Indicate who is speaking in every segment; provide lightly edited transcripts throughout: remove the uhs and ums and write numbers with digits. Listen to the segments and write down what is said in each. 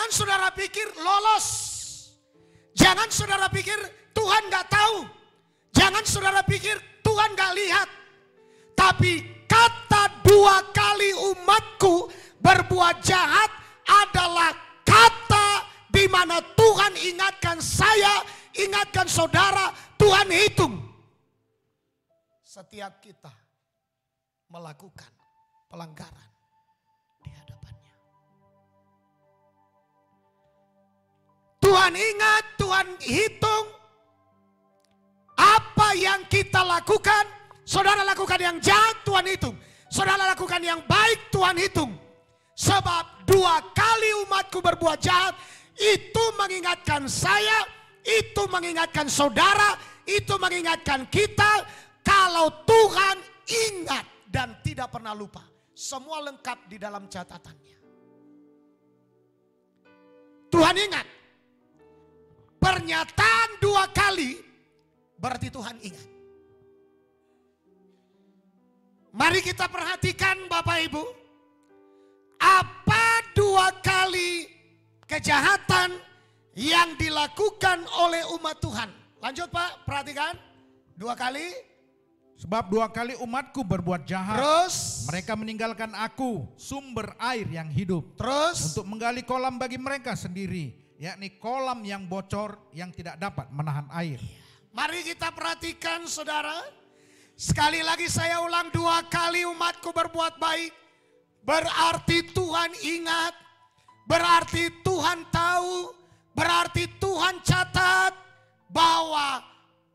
Speaker 1: Jangan saudara pikir lolos. Jangan saudara pikir Tuhan gak tahu. Jangan saudara pikir Tuhan gak lihat. Tapi kata 2 kali umatku berbuat jahat adalah kata di mana Tuhan ingatkan saya, ingatkan saudara, Tuhan hitung. Setiap kita melakukan pelanggaran di hadapannya. Tuhan ingat, Tuhan hitung apa yang kita lakukan. Saudara lakukan yang jahat, Tuhan hitung. Saudara lakukan yang baik, Tuhan hitung. Sebab 2 kali umatku berbuat jahat, itu mengingatkan saya, itu mengingatkan saudara, itu mengingatkan kita. Kalau Tuhan ingat dan tidak pernah lupa. Semua lengkap di dalam catatannya. Tuhan ingat. Pernyataan 2 kali berarti Tuhan ingat. Mari kita perhatikan Bapak Ibu. Apa 2 kali kejahatan yang dilakukan oleh umat Tuhan? Lanjut Pak, perhatikan. 2 kali.
Speaker 2: Sebab 2 kali umatku berbuat jahat.
Speaker 1: Terus.
Speaker 2: Mereka meninggalkan aku, sumber air yang hidup.
Speaker 1: Terus.
Speaker 2: Untuk menggali kolam bagi mereka sendiri. Yakni kolam yang bocor yang tidak dapat menahan air.
Speaker 1: Mari kita perhatikan saudara. Sekali lagi saya ulang, 2 kali umatku berbuat baik. Berarti Tuhan ingat. Berarti Tuhan tahu. Berarti Tuhan catat. Bahwa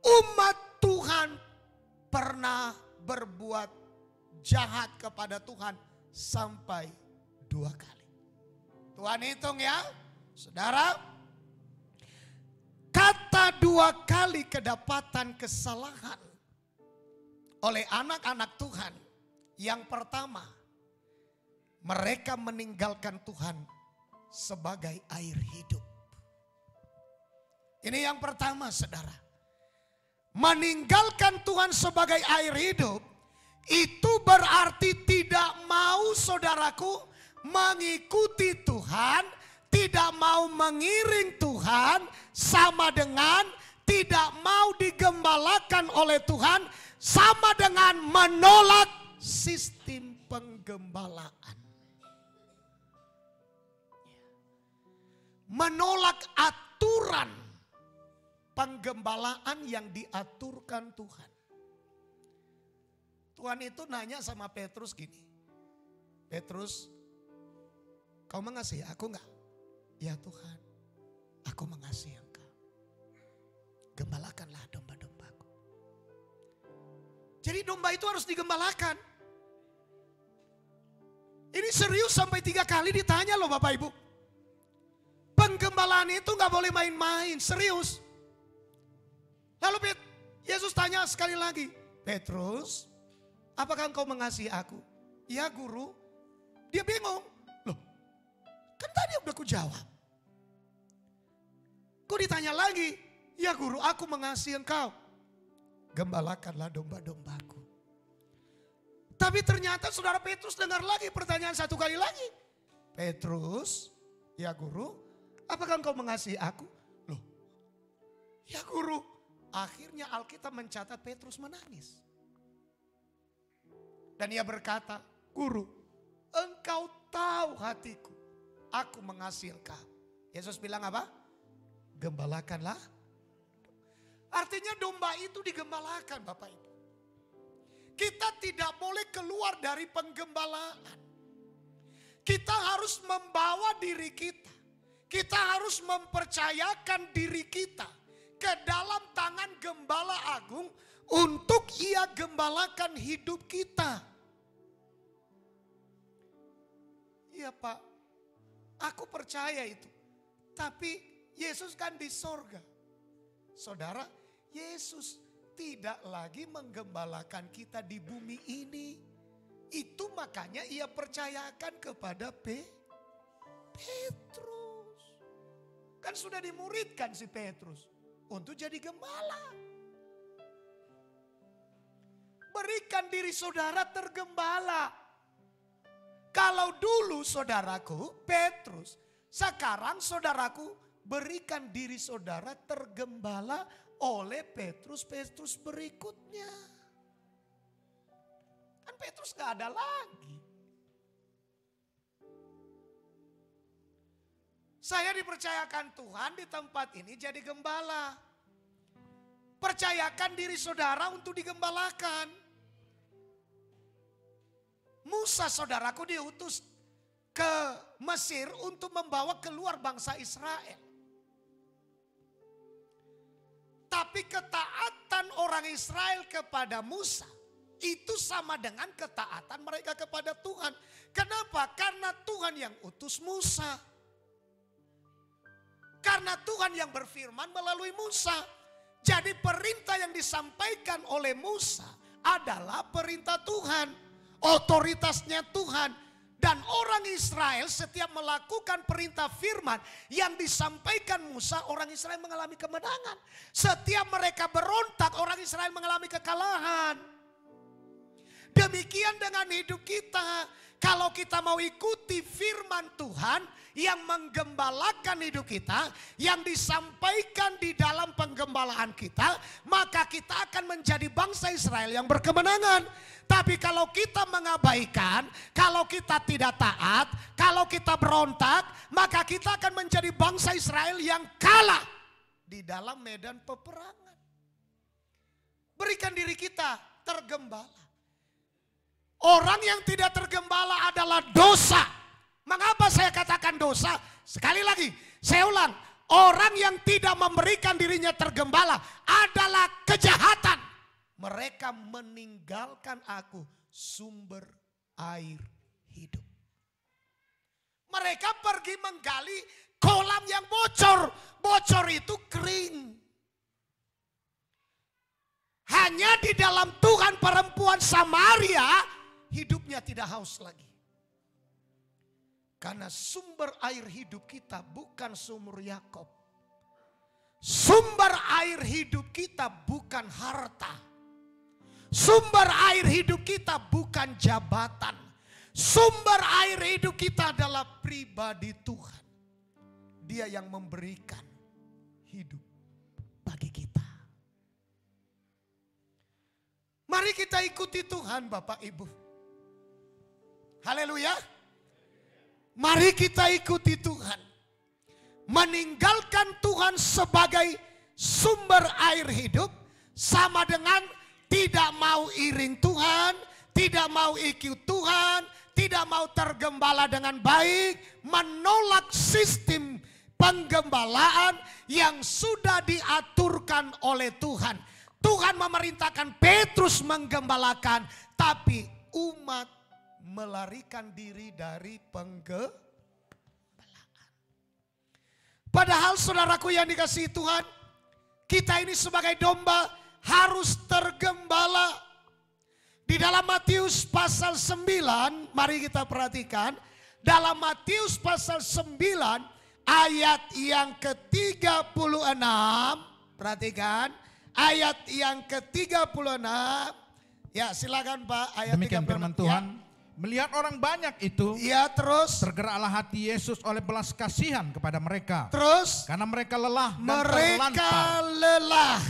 Speaker 1: umat Tuhan pernah berbuat jahat kepada Tuhan sampai 2 kali. Tuhan hitung ya. Saudara, kata 2 kali kedapatan kesalahan oleh anak-anak Tuhan. Yang pertama, mereka meninggalkan Tuhan sebagai air hidup. Ini yang pertama saudara. Meninggalkan Tuhan sebagai air hidup, itu berarti tidak mau saudaraku mengikuti Tuhan, tidak mau mengiring Tuhan, sama dengan tidak mau digembalakan oleh Tuhan, sama dengan menolak sistem penggembalaan. Menolak aturan penggembalaan yang diaturkan Tuhan. Tuhan itu nanya sama Petrus gini. Petrus, kau mengasihi aku enggak? Ya Tuhan, aku mengasihi engkau. Gembalakanlah domba-dombaku. Jadi domba itu harus digembalakan. Ini serius sampai 3 kali ditanya loh Bapak Ibu. Penggembalaan itu gak boleh main-main, serius. Lalu Yesus tanya sekali lagi, Petrus, apakah engkau mengasihi aku? Ya guru. Dia bingung. Loh, kan tadi udah kujawab. Kok ditanya lagi? Ya guru, aku mengasihi engkau. Gembalakanlah domba-dombaku. Tapi ternyata saudara Petrus dengar lagi pertanyaan 1 kali lagi. Petrus, ya guru, apakah engkau mengasihi aku? Loh, ya guru. Akhirnya Alkitab mencatat Petrus menangis. Dan ia berkata, guru, engkau tahu hatiku. Aku mengasihi engkau. Yesus bilang apa? Gembalakanlah. Artinya domba itu digembalakan Bapak Ibu. Kita tidak boleh keluar dari penggembalaan. Kita harus membawa diri kita. Kita harus mempercayakan diri kita ke dalam tangan Gembala Agung untuk ia gembalakan hidup kita. Iya Pak, aku percaya itu. Tapi Yesus kan di sorga. Saudara, Yesus tidak lagi menggembalakan kita di bumi ini. Itu makanya ia percayakan kepada Petrus. Kan sudah dimuridkan si Petrus untuk jadi gembala. Berikan diri saudara tergembala. Kalau dulu saudaraku Petrus Sekarang saudaraku, berikan diri saudara tergembala oleh Petrus berikutnya. Kan Petrus gak ada lagi. Saya dipercayakan Tuhan di tempat ini jadi gembala. Percayakan diri saudara untuk digembalakan. Musa saudaraku diutus ke Mesir untuk membawa keluar bangsa Israel. Tapi ketaatan orang Israel kepada Musa itu sama dengan ketaatan mereka kepada Tuhan. Kenapa? Karena Tuhan yang utus Musa. Karena Tuhan yang berfirman melalui Musa. Jadi perintah yang disampaikan oleh Musa adalah perintah Tuhan. Otoritasnya Tuhan. Dan orang Israel setiap melakukan perintah firman yang disampaikan Musa, orang Israel mengalami kemenangan. Setiap mereka berontak, orang Israel mengalami kekalahan. Demikian dengan hidup kita. Kalau kita mau ikuti firman Tuhan yang menggembalakan hidup kita, yang disampaikan di dalam penggembalaan kita, maka kita akan menjadi bangsa Israel yang berkemenangan. Tapi kalau kita mengabaikan, kalau kita tidak taat, kalau kita berontak, maka kita akan menjadi bangsa Israel yang kalah di dalam medan peperangan. Berikan diri kita tergembala. Orang yang tidak tergembala adalah dosa. Mengapa saya katakan dosa? Sekali lagi, saya ulang. Orang yang tidak memberikan dirinya tergembala adalah kejahatan. Mereka meninggalkan aku, sumber air hidup. Mereka pergi menggali kolam yang bocor. Bocor itu kering. Hanya di dalam Tuhan perempuan Samaria hidupnya tidak haus lagi. Karena sumber air hidup kita bukan sumur Yakob. Sumber air hidup kita bukan harta. Sumber air hidup kita bukan jabatan. Sumber air hidup kita adalah pribadi Tuhan. Dia yang memberikan hidup bagi kita. Mari kita ikuti Tuhan Bapak Ibu. Haleluya. Mari kita ikuti Tuhan. Meninggalkan Tuhan sebagai sumber air hidup sama dengan tidak mau iring Tuhan, tidak mau ikut Tuhan, tidak mau tergembala dengan baik, menolak sistem penggembalaan yang sudah diaturkan oleh Tuhan. Tuhan memerintahkan Petrus menggembalakan, tapi umat melarikan diri dari penggembalaan. Padahal saudaraku yang dikasihi Tuhan, kita ini sebagai domba harus tergembala. Di dalam Matius pasal 9, mari kita perhatikan. Dalam Matius pasal 9 ayat yang ke-36, perhatikan. Ayat yang ke-36, ya silakan Pak. Ayat
Speaker 2: Demikian
Speaker 1: 36,
Speaker 2: firman Tuhan. Ya. Melihat orang banyak itu,
Speaker 1: ya terus
Speaker 2: tergeraklah hati Yesus oleh belas kasihan kepada mereka.
Speaker 1: Terus
Speaker 2: karena mereka lelah dan
Speaker 1: mereka lelah.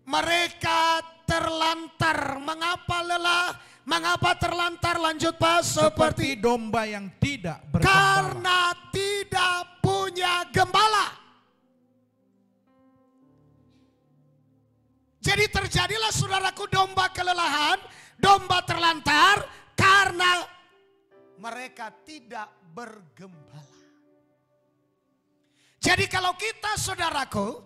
Speaker 1: Mereka terlantar. Mengapa lelah? Mengapa terlantar? Lanjut Pak.
Speaker 2: Seperti domba yang tidak bergembala.
Speaker 1: Karena tidak punya gembala. Jadi terjadilah saudaraku domba kelelahan, domba terlantar karena mereka tidak bergembala. Jadi kalau kita saudaraku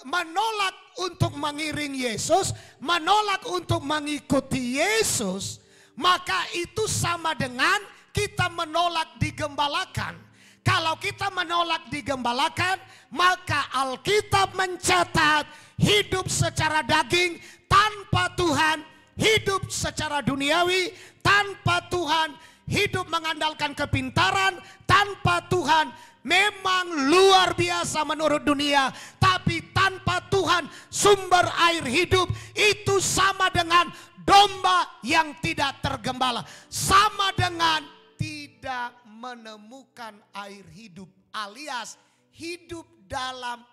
Speaker 1: menolak untuk mengiring Yesus, menolak untuk mengikuti Yesus, maka itu sama dengan kita menolak digembalakan. Kalau kita menolak digembalakan, maka Alkitab mencatat hidup secara daging tanpa Tuhan, hidup secara duniawi tanpa Tuhan, hidup mengandalkan kepintaran tanpa Tuhan, memang luar biasa menurut dunia. Tapi tanpa Tuhan sumber air hidup itu sama dengan domba yang tidak tergembala. Sama dengan tidak menemukan air hidup alias hidup dalam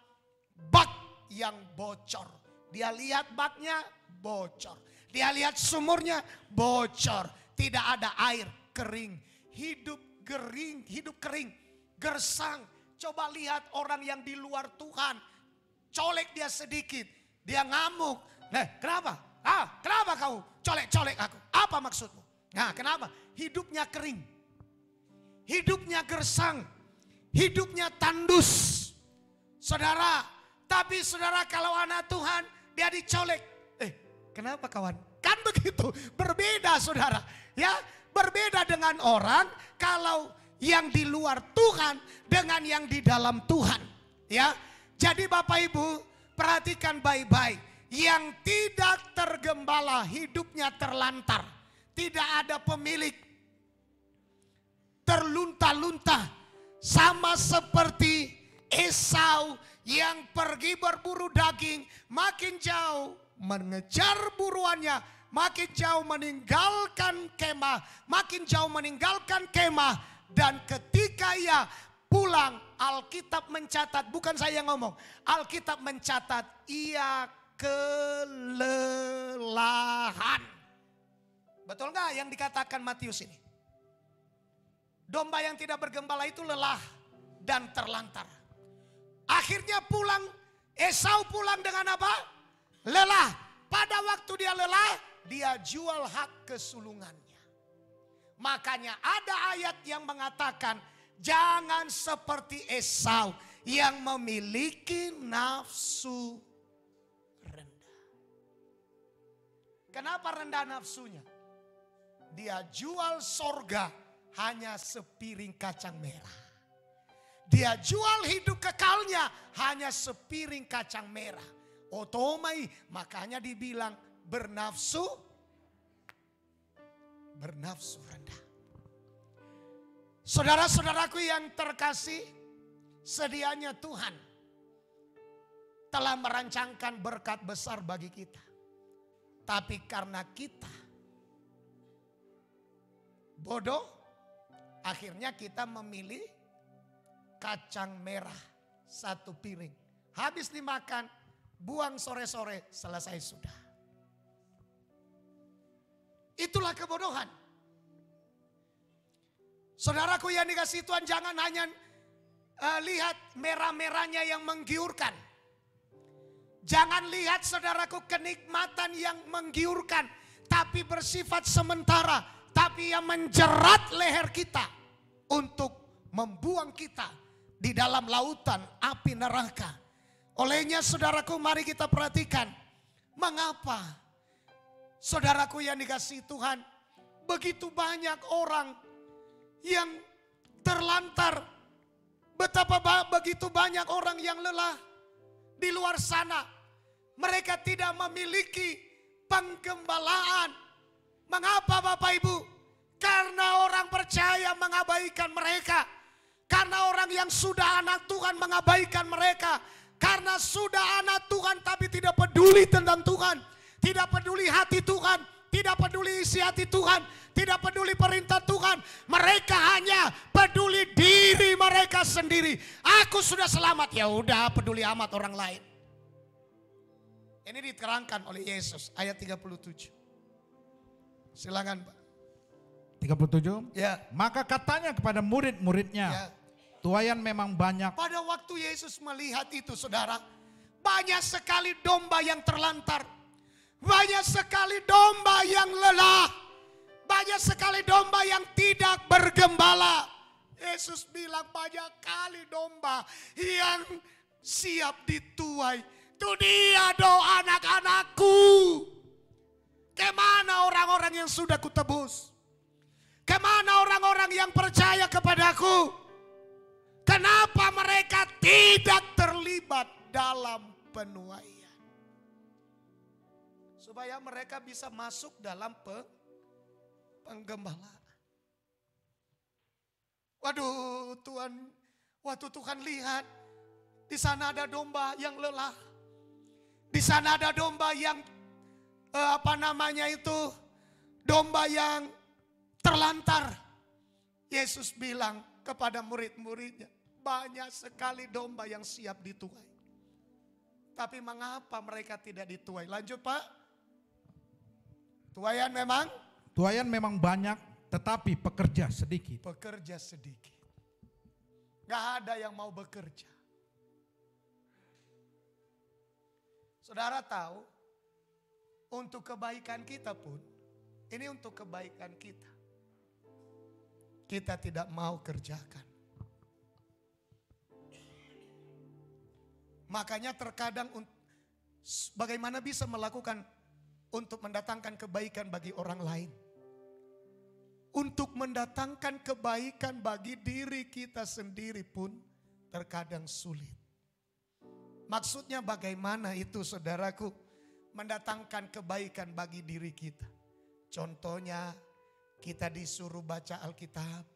Speaker 1: bak yang bocor. Dia lihat baknya bocor. Dia lihat sumurnya bocor. Tidak ada air, kering. Hidup kering, gersang. Coba lihat orang yang di luar Tuhan. Colek dia sedikit, dia ngamuk. Nah, kenapa? Kenapa kau colek-colek aku? Apa maksudmu? Nah, kenapa? Hidupnya kering. Hidupnya gersang. Hidupnya tandus. Saudara, tapi saudara kalau anak Tuhan dia dicolek. Kenapa kawan? Kan begitu, berbeda saudara. Ya, berbeda dengan orang kalau yang di luar Tuhan dengan yang di dalam Tuhan. Ya, jadi Bapak Ibu perhatikan baik-baik. Yang tidak tergembala hidupnya terlantar. Tidak ada pemilik. Terlunta-lunta. Sama seperti Esau yang pergi berburu daging. Makin jauh mengejar buruannya. Makin jauh meninggalkan kemah. Makin jauh meninggalkan kemah. Dan ketika ia pulang, Alkitab mencatat, bukan saya yang ngomong, Alkitab mencatat ia kelelahan. Betul nggak yang dikatakan Matius ini? Domba yang tidak bergembala itu lelah dan terlantar. Akhirnya pulang, Esau pulang dengan apa? Lelah. Pada waktu dia lelah, dia jual hak kesulungannya. Makanya ada ayat yang mengatakan, jangan seperti Esau yang memiliki nafsu rendah. Kenapa rendah nafsunya? Dia jual sorga hanya sepiring kacang merah. Dia jual hidup kekalnya hanya sepiring kacang merah. Otomai, makanya dibilang bernafsu rendah. Saudara-saudaraku yang terkasih, sedianya Tuhan telah merancangkan berkat besar bagi kita. Tapi karena kita bodoh, akhirnya kita memilih kacang merah satu piring. Habis dimakan, buang sore-sore, selesai sudah. Itulah kebodohan. Saudaraku yang dikasihi Tuhan, jangan hanya lihat merah-merahnya yang menggiurkan. Jangan lihat saudaraku kenikmatan yang menggiurkan. Tapi bersifat sementara. Tapi yang menjerat leher kita. Untuk membuang kita di dalam lautan api neraka. Olehnya saudaraku, mari kita perhatikan. Mengapa saudaraku yang dikasihi Tuhan, begitu banyak orang yang terlantar. Betapa begitu banyak orang yang lelah di luar sana. Mereka tidak memiliki penggembalaan. Mengapa Bapak Ibu? Karena orang percaya mengabaikan mereka. Karena orang yang sudah anak Tuhan mengabaikan mereka. Karena sudah anak Tuhan tapi tidak peduli tentang Tuhan. Tidak peduli hati Tuhan. Tidak peduli isi hati Tuhan. Tidak peduli perintah Tuhan. Mereka hanya peduli diri mereka sendiri. Aku sudah selamat, ya udah peduli amat orang lain. Ini diterangkan oleh Yesus ayat 37. Silakan Pak.
Speaker 2: 37.
Speaker 1: Ya.
Speaker 2: Maka katanya kepada murid-muridnya,
Speaker 1: Ya.
Speaker 2: tuaian memang banyak.
Speaker 1: Pada waktu Yesus melihat itu saudara, banyak sekali domba yang terlantar. Banyak sekali domba yang lelah. Banyak sekali domba yang tidak bergembala. Yesus bilang banyak kali domba yang siap dituai. Itu dia doa anak-anakku. Kemana orang-orang yang sudah kutebus? Kemana orang-orang yang percaya kepadaku? Kenapa mereka tidak terlibat dalam penuaian? Supaya mereka bisa masuk dalam penggembalaan. Waduh Tuhan, waktu Tuhan lihat di sana ada domba yang lelah. Di sana ada domba yang domba yang terlantar. Yesus bilang kepada murid-muridnya, banyak sekali domba yang siap dituai. Tapi mengapa mereka tidak dituai? Lanjut Pak. Tuaian memang?
Speaker 2: Tuaian memang banyak, tetapi pekerja sedikit.
Speaker 1: Pekerja sedikit. Gak ada yang mau bekerja. Saudara tahu, untuk kebaikan kita pun, ini untuk kebaikan kita. Kita tidak mau kerjakan. Makanya terkadang bagaimana bisa melakukan untuk mendatangkan kebaikan bagi orang lain. Untuk mendatangkan kebaikan bagi diri kita sendiri pun terkadang sulit. Maksudnya bagaimana itu saudaraku? Mendatangkan kebaikan bagi diri kita. Contohnya kita disuruh baca Alkitab,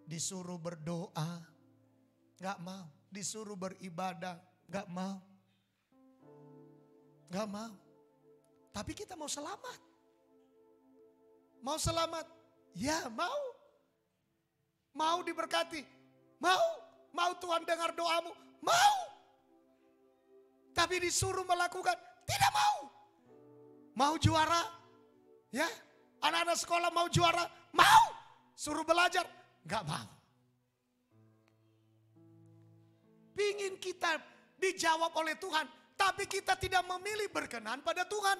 Speaker 1: disuruh berdoa, gak mau. Disuruh beribadah, gak mau. Gak mau. Tapi kita mau selamat. Mau selamat? Ya mau. Mau diberkati? Mau. Mau Tuhan dengar doamu? Mau. Tapi disuruh melakukan? Tidak mau. Mau juara? Ya. Anak-anak sekolah mau juara? Mau. Suruh belajar? Gak mau. Pingin kita dijawab oleh Tuhan, tapi kita tidak memilih berkenan pada Tuhan.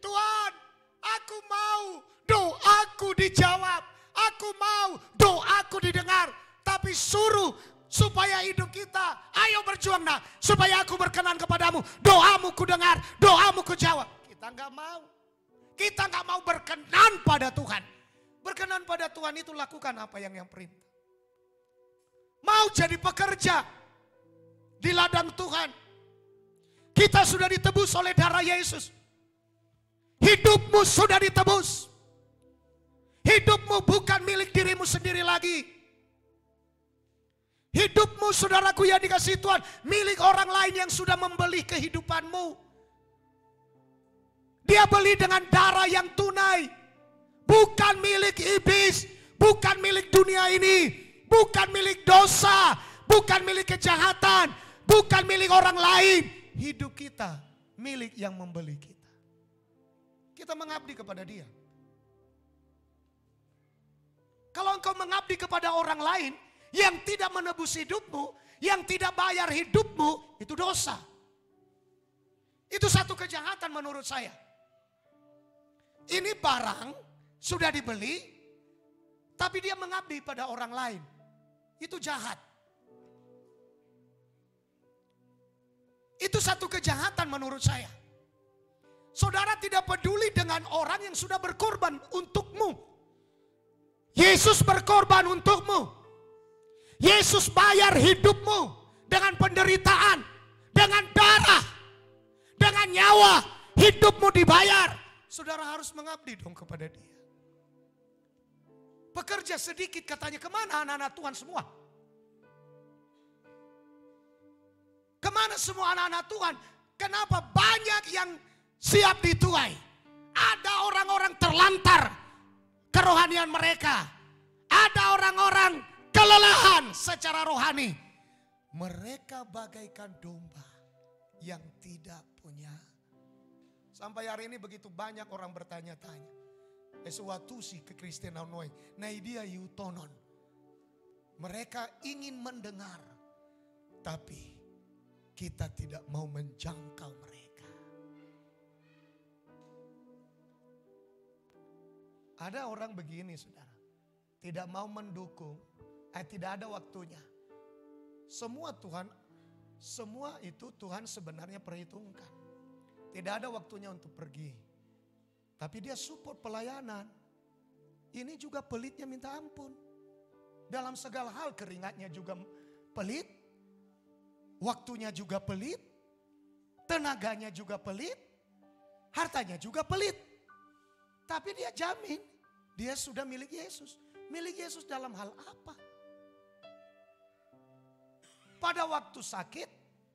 Speaker 1: Tuhan, aku mau doaku dijawab. Aku mau doaku didengar. Tapi suruh supaya hidup kita, ayo berjuang nak, supaya aku berkenan kepadamu. Doamu ku dengar, doamu ku jawab. Kita nggak mau. Kita nggak mau berkenan pada Tuhan. Berkenan pada Tuhan itu lakukan apa yang perintah. Mau jadi pekerja di ladang Tuhan. Kita sudah ditebus oleh darah Yesus. Hidupmu sudah ditebus. Hidupmu bukan milik dirimu sendiri lagi. Hidupmu saudaraku yang dikasihi Tuhan, milik orang lain yang sudah membeli kehidupanmu. Dia beli dengan darah yang tunai. Bukan milik iblis, bukan milik dunia ini, bukan milik dosa, bukan milik kejahatan, bukan milik orang lain. Hidup kita milik yang membeli kita. Kita mengabdi kepada Dia. Kalau engkau mengabdi kepada orang lain yang tidak menebus hidupmu, yang tidak bayar hidupmu, itu dosa. Itu satu kejahatan menurut saya. Ini barang sudah dibeli, tapi dia mengabdi pada orang lain. Itu jahat. Itu satu kejahatan menurut saya. Saudara tidak peduli dengan orang yang sudah berkorban untukmu. Yesus berkorban untukmu. Yesus bayar hidupmu dengan penderitaan, dengan darah, dengan nyawa. Hidupmu dibayar. Saudara harus mengabdi dong kepada Dia. Pekerja sedikit katanya, kemana anak-anak Tuhan semua? Kemana semua anak-anak Tuhan? Kenapa banyak yang siap dituai? Ada orang-orang terlantar kerohanian mereka. Ada orang-orang kelelahan secara rohani. Mereka bagaikan domba yang tidak punya. Sampai hari ini begitu banyak orang bertanya-tanya. Sesuatu sih kekristenan noi. Naidia yutonon. Mereka ingin mendengar. Tapi kita tidak mau menjangkau mereka. Ada orang begini saudara. Tidak mau mendukung. Tidak ada waktunya. Semua itu Tuhan sebenarnya perhitungkan. Tidak ada waktunya untuk pergi. Tapi dia support pelayanan. Ini juga pelitnya minta ampun. Dalam segala hal keringatnya juga pelit. Waktunya juga pelit. Tenaganya juga pelit. Hartanya juga pelit. Tapi dia jamin. Dia sudah milik Yesus. Milik Yesus dalam hal apa? Pada waktu sakit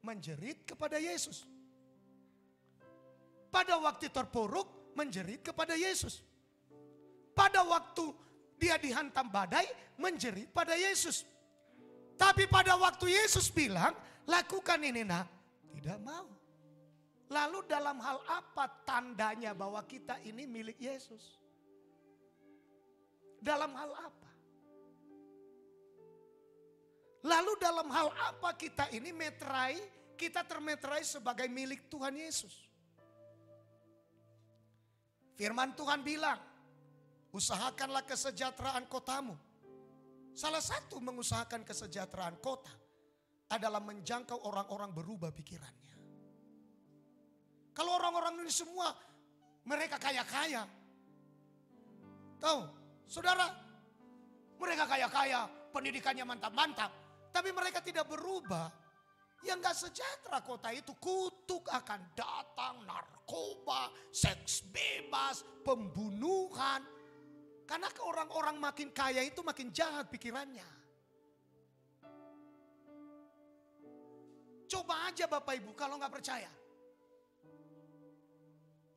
Speaker 1: menjerit kepada Yesus. Pada waktu terpuruk menjerit kepada Yesus. Pada waktu dia dihantam badai menjerit pada Yesus. Tapi pada waktu Yesus bilang, lakukan ini nak, tidak mau. Lalu dalam hal apa tandanya bahwa kita ini milik Yesus? Dalam hal apa? Lalu dalam hal apa kita ini kita termeterai sebagai milik Tuhan Yesus? Firman Tuhan bilang, usahakanlah kesejahteraan kotamu. Salah satu mengusahakan kesejahteraan kota adalah menjangkau orang-orang berubah pikirannya. Kalau orang-orang ini semua mereka kaya-kaya. Tahu, saudara, mereka kaya-kaya, pendidikannya mantap-mantap. Tapi mereka tidak berubah. Yang gak sejahtera kota itu, kutuk akan datang, narkoba, seks bebas, pembunuhan. Karena orang-orang makin kaya itu makin jahat pikirannya. Coba aja Bapak Ibu kalau gak percaya.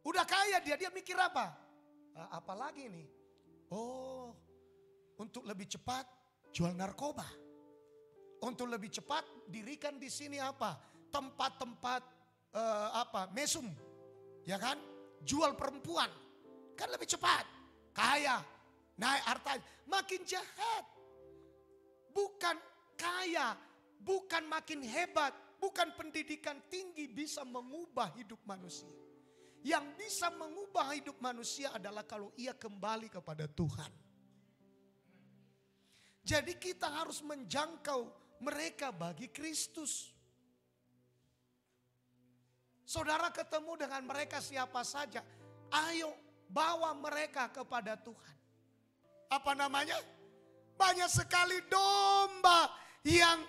Speaker 1: Udah kaya dia mikir apa? Apalagi nih? Oh, untuk lebih cepat jual narkoba. Untuk lebih cepat dirikan di sini apa? Tempat-tempat mesum. Ya kan? Jual perempuan. Kan lebih cepat. Kaya. Naik harta. Makin jahat. Bukan kaya. Bukan makin hebat. Bukan pendidikan tinggi bisa mengubah hidup manusia. Yang bisa mengubah hidup manusia adalah kalau ia kembali kepada Tuhan. Jadi kita harus menjangkau mereka bagi Kristus. Saudara ketemu dengan mereka siapa saja, ayo bawa mereka kepada Tuhan. Apa namanya? Banyak sekali domba yang